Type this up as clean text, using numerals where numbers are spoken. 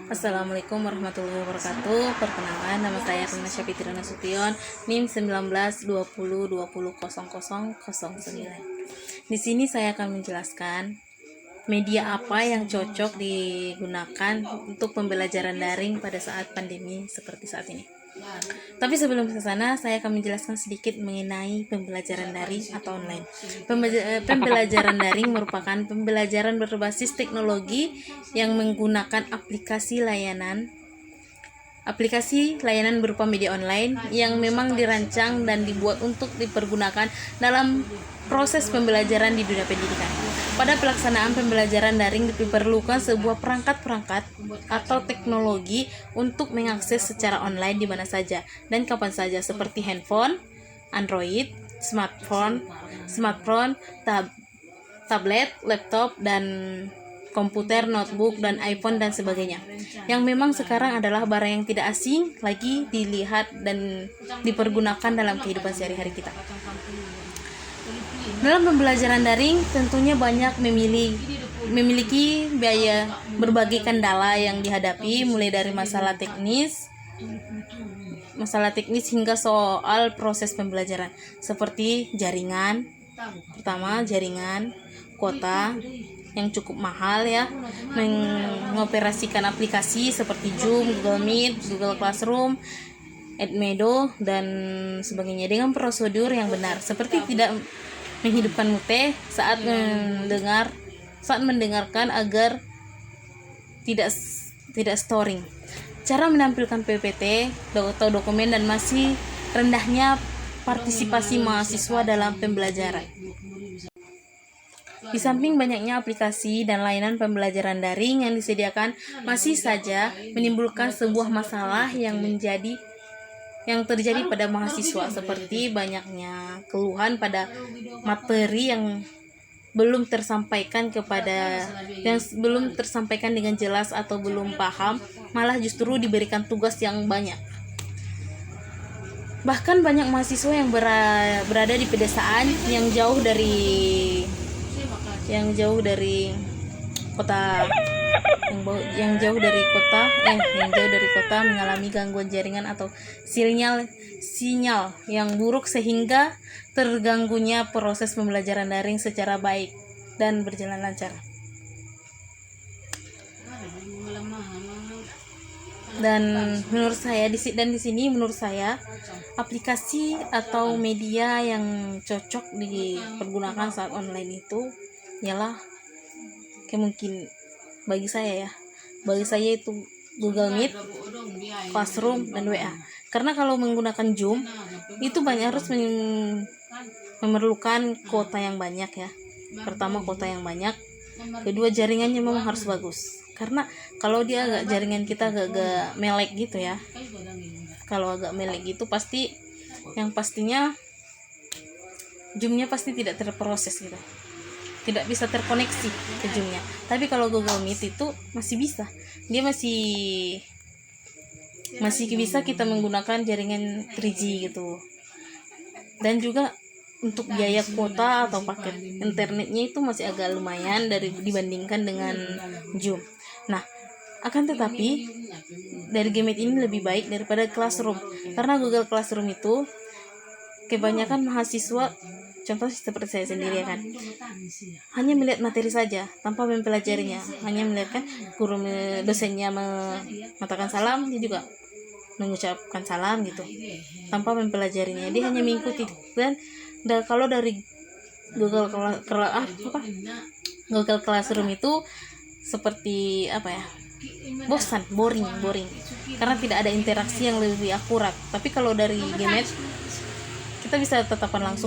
Assalamualaikum warahmatullahi wabarakatuh. Perkenalkan, nama saya Rina Syafitri Nasution, NIM 1920200009. Di sini saya akan menjelaskan media apa yang cocok digunakan untuk pembelajaran daring pada saat pandemi seperti saat ini. Tapi sebelum ke sana, saya akan menjelaskan sedikit mengenai pembelajaran daring atau online. Pembelajaran daring merupakan pembelajaran berbasis teknologi yang menggunakan aplikasi layanan berupa media online yang memang dirancang dan dibuat untuk dipergunakan dalam proses pembelajaran di dunia pendidikan. Pada pelaksanaan pembelajaran daring diperlukan sebuah perangkat-perangkat atau teknologi untuk mengakses secara online di mana saja dan kapan saja, seperti handphone, Android, smartphone, tablet, laptop, dan komputer, notebook, dan iPhone, dan sebagainya. Yang memang sekarang adalah barang yang tidak asing lagi dilihat dan dipergunakan dalam kehidupan sehari-hari kita. Dalam pembelajaran daring tentunya banyak memiliki biaya berbagai kendala yang dihadapi, mulai dari masalah teknis hingga soal proses pembelajaran, seperti jaringan. Pertama, jaringan, kuota yang cukup mahal ya, mengoperasikan aplikasi seperti Zoom, Google Meet, Google Classroom, Edmodo, dan sebagainya dengan prosedur yang benar, seperti tidak menghidupkan mute saat mendengarkan agar tidak storing, cara menampilkan PPT atau dokumen, dan masih rendahnya partisipasi mahasiswa dalam pembelajaran. Di samping banyaknya aplikasi dan layanan pembelajaran daring yang disediakan, masih saja menimbulkan sebuah masalah yang terjadi pada mahasiswa, seperti banyaknya keluhan pada materi yang belum tersampaikan dengan jelas atau belum paham, malah justru diberikan tugas yang banyak. Bahkan banyak mahasiswa yang berada di pedesaan yang jauh dari kota mengalami gangguan jaringan atau sinyal yang buruk, sehingga terganggunya proses pembelajaran daring secara baik dan berjalan lancar. Dan menurut saya aplikasi atau media yang cocok dipergunakan saat online itu ialah bagi saya itu Google Meet, Classroom, dan WA. Karena kalau menggunakan Zoom itu harus memerlukan kuota yang banyak ya. Pertama, kuota yang banyak. Kedua, jaringannya memang harus bagus. Karena kalau jaringan kita agak melek gitu ya. Kalau agak melek gitu pastinya Zoom-nya pasti tidak terproses gitu. Tidak bisa terkoneksi ke Zoom-nya. Tapi kalau Google Meet itu masih bisa. Dia masih bisa kita menggunakan jaringan 3G gitu. Dan juga untuk biaya kuota atau paket internetnya itu masih agak lumayan dibandingkan dengan Zoom. Nah, akan tetapi dari Gmeet ini lebih baik daripada Classroom, karena Google Classroom itu kebanyakan mahasiswa, contoh seperti saya sendiri kan, hanya melihat materi saja tanpa mempelajarinya, hanya melihat guru dosennya mengatakan salam, dia juga mengucapkan salam gitu tanpa mempelajarinya, dia hanya mengikuti. Dan kalau dari Google Classroom itu seperti boring karena tidak ada interaksi yang lebih akurat. Tapi kalau dari Gmeet kita bisa tatapan langsung